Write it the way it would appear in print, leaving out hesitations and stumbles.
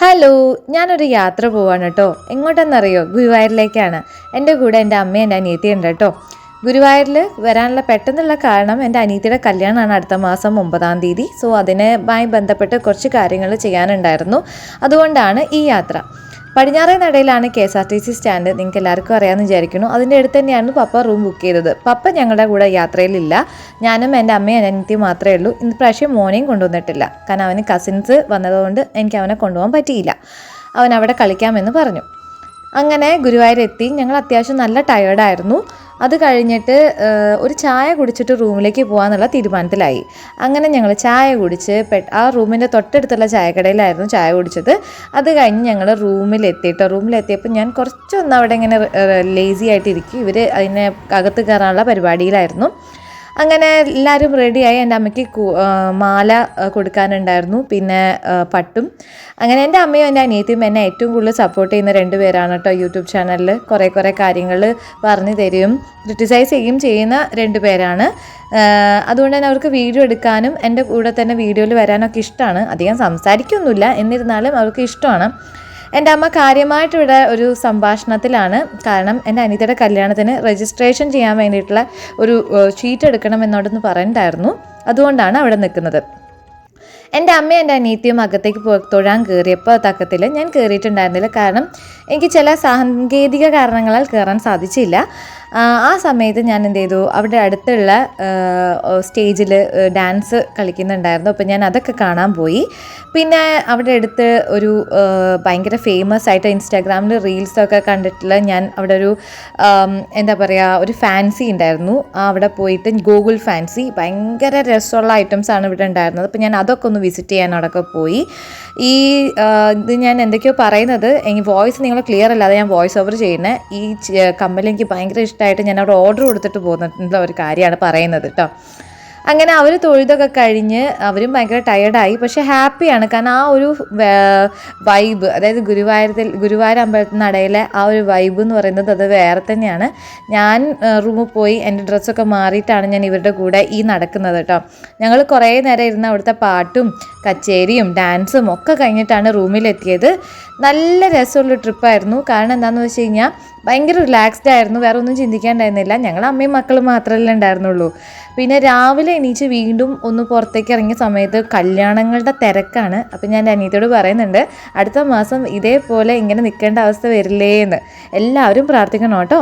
Hello, ഞാനൊരു യാത്ര പോവാണ് കേട്ടോ. എങ്ങോട്ടെന്നറിയോ? ഗുരുവായൂരിലേക്കാണ്. എൻ്റെ കൂടെ എൻ്റെ അമ്മയും എൻ്റെ അനിയത്തിയും ഉണ്ട് കേട്ടോ. ഗുരുവായൂരിൽ വരാനുള്ള പെട്ടെന്നുള്ള കാരണം എൻ്റെ അനിയത്തിയുടെ കല്യാണമാണ് അടുത്ത മാസം 9-ാം തീയതി. സോ അതിനുമായി ബന്ധപ്പെട്ട് കുറച്ച് കാര്യങ്ങൾ ചെയ്യാനുണ്ടായിരുന്നു. അതുകൊണ്ടാണ് ഈ യാത്ര. പടിഞ്ഞാറേ നടയിലാണ് KSRTC സ്റ്റാൻഡ്. നിങ്ങൾക്ക് എല്ലാവർക്കും അറിയാമെന്ന് വിചാരിക്കുന്നു. അതിൻ്റെ അടുത്ത് തന്നെയാണ് പപ്പ റൂം ബുക്ക് ചെയ്തത്. പപ്പ ഞങ്ങളുടെ കൂടെ യാത്രയിലില്ല. ഞാനും എൻ്റെ അമ്മയും എൻ്റെ അനിയത്തിയും മാത്രമേ ഉള്ളൂ. ഇന്ന് പ്രാവശ്യം മോനെയും കൊണ്ടുവന്നിട്ടില്ല. കാരണം അവന് കസിൻസ് വന്നതുകൊണ്ട് എനിക്ക് അവനെ കൊണ്ടുപോകാൻ പറ്റിയില്ല. അവൻ അവിടെ കളിക്കാമെന്ന് പറഞ്ഞു. അങ്ങനെ ഗുരുവായൂരെത്തി. ഞങ്ങൾ അത്യാവശ്യം നല്ല ടയേർഡായിരുന്നു. അത് കഴിഞ്ഞിട്ട് ഒരു ചായ കുടിച്ചിട്ട് റൂമിലേക്ക് പോകാമെന്നുള്ള തീരുമാനത്തിലായി. അങ്ങനെ ഞങ്ങൾ ചായ കുടിച്ച് ആ റൂമിൻ്റെ തൊട്ടടുത്തുള്ള ചായക്കടയിലായിരുന്നു ചായ കുടിച്ചത്. അത് കഴിഞ്ഞ് ഞങ്ങൾ റൂമിലെത്തിയപ്പോൾ ഞാൻ കുറച്ചൊന്ന് അവിടെ ഇങ്ങനെ ലേസി ആയിട്ടിരിക്കും. ഇവർ അതിനെ അകത്ത് കയറാനുള്ള പരിപാടിയിലായിരുന്നു. അങ്ങനെ എല്ലാവരും റെഡിയായി. എൻ്റെ അമ്മയ്ക്ക് മാല കൊടുക്കാനുണ്ടായിരുന്നു, പിന്നെ പട്ടും. അങ്ങനെ എൻ്റെ അമ്മയും എൻ്റെ അനിയത്തിയും എന്നെ ഏറ്റവും കൂടുതൽ സപ്പോർട്ട് ചെയ്യുന്ന 2 പേരാണ് കേട്ടോ. യൂട്യൂബ് ചാനലിൽ കുറേ കാര്യങ്ങൾ പറഞ്ഞു തരികയും ക്രിട്ടിസൈസ് ചെയ്യുകയും ചെയ്യുന്ന 2 പേരാണ്. അതുകൊണ്ട് തന്നെ അവർക്ക് വീഡിയോ എടുക്കാനും എൻ്റെ കൂടെ തന്നെ വീഡിയോയിൽ വരാനൊക്കെ ഇഷ്ടമാണ്. അധികം സംസാരിക്കൊന്നുമില്ല, എന്നിരുന്നാലും അവർക്ക് ഇഷ്ടമാണ്. എൻ്റെ അമ്മ കാര്യമായിട്ട് ഇവിടെ ഒരു സംഭാഷണത്തിലാണ്. കാരണം എൻ്റെ അനിയത്തിയുടെ കല്യാണത്തിന് രജിസ്ട്രേഷൻ ചെയ്യാൻ വേണ്ടിയിട്ടുള്ള ഒരു ഷീറ്റ് എടുക്കണം എന്നോടൊന്ന് പറഞ്ഞിട്ടുണ്ടായിരുന്നു. അതുകൊണ്ടാണ് അവിടെ നിൽക്കുന്നത്. എൻ്റെ അമ്മയും എൻ്റെ അനിയത്തിയും അകത്തേക്ക് തൊഴാൻ കയറിയപ്പോൾ തക്കത്തിൽ ഞാൻ കയറിയിട്ടുണ്ടായിരുന്നില്ല. കാരണം എനിക്ക് ചില സാങ്കേതിക കാരണങ്ങളാൽ കയറാൻ സാധിച്ചില്ല. ആ സമയത്ത് ഞാൻ എന്ത് ചെയ്തു, അവിടെ അടുത്തുള്ള സ്റ്റേജിൽ ഡാൻസ് കളിക്കുന്നുണ്ടായിരുന്നു. അപ്പോൾ ഞാൻ അതൊക്കെ കാണാൻ പോയി. പിന്നെ അവിടെ അടുത്ത് ഒരു ഭയങ്കര ഫേമസ് ആയിട്ട് ഇൻസ്റ്റാഗ്രാമിൽ റീൽസൊക്കെ കണ്ടിട്ടുള്ള ഞാൻ അവിടെ ഒരു എന്താ പറയുക, ഒരു ഫാൻസി ഉണ്ടായിരുന്നു. അവിടെ പോയിട്ട് ഗൂഗിൾ ഫാൻസി ഭയങ്കര രസമുള്ള ഐറ്റംസാണ് ഇവിടെ ഉണ്ടായിരുന്നത്. അപ്പോൾ ഞാൻ അതൊക്കെ ഒന്ന് വിസിറ്റ് ചെയ്യാൻ അവിടെയൊക്കെ പോയി. ഇത് ഞാൻ എന്തൊക്കെയോ പറയുന്നത് എനിക്ക് വോയിസ് നിങ്ങൾ ക്ലിയർ അല്ലാതെ ഞാൻ വോയിസ് ഓവർ ചെയ്യുന്നത്. ഈ കമ്മൽ എനിക്ക് ഭയങ്കര ഇഷ്ടമായിട്ട് ഞാൻ അവിടെ ഓർഡർ കൊടുത്തിട്ട് പോകുന്നുള്ള ഒരു കാര്യമാണ് പറയുന്നത് കേട്ടോ. അങ്ങനെ അവർ തൊഴുതൊക്കെ കഴിഞ്ഞ് അവരും ഭയങ്കര ടയേർഡായി. പക്ഷേ ഹാപ്പിയാണ്. കാരണം ആ ഒരു വൈബ്, അതായത് ഗുരുവായൂർ അമ്പലത്തിൽ നടയിലെ ആ ഒരു വൈബ് എന്ന് പറയുന്നത് അത് വേറെ തന്നെയാണ്. ഞാൻ റൂമിൽ പോയി എൻ്റെ ഡ്രസ്സൊക്കെ മാറിയിട്ടാണ് ഞാൻ ഇവരുടെ കൂടെ നടക്കുന്നത് കേട്ടോ. ഞങ്ങൾ കുറേ നേരം ഇരുന്ന് അവിടുത്തെ പാട്ടും കച്ചേരിയും ഡാൻസും ഒക്കെ കഴിഞ്ഞിട്ടാണ് റൂമിലെത്തിയത്. നല്ല രസമുള്ള ട്രിപ്പായിരുന്നു. കാരണം എന്താണെന്ന് വെച്ച് കഴിഞ്ഞാൽ ഭയങ്കര റിലാക്സ്ഡ് ആയിരുന്നു. വേറെ ഒന്നും ചിന്തിക്കാണ്ടായിരുന്നില്ല. ഞങ്ങൾ അമ്മയും മക്കളും മാത്രമല്ലേ ഉണ്ടായിരുന്നുള്ളൂ. പിന്നെ രാവിലെ എണീച്ച് വീണ്ടും ഒന്ന് പുറത്തേക്ക് ഇറങ്ങിയ സമയത്ത് കല്യാണങ്ങളുടെ തിരക്കാണ്. അപ്പം ഞാൻ എൻ്റെ അനിയത്തിയോട് പറയുന്നുണ്ട്, അടുത്ത മാസം ഇതേപോലെ ഇങ്ങനെ നിൽക്കേണ്ട അവസ്ഥ വരില്ലേ എന്ന്. എല്ലാവരും പ്രാർത്ഥിക്കണം കേട്ടോ.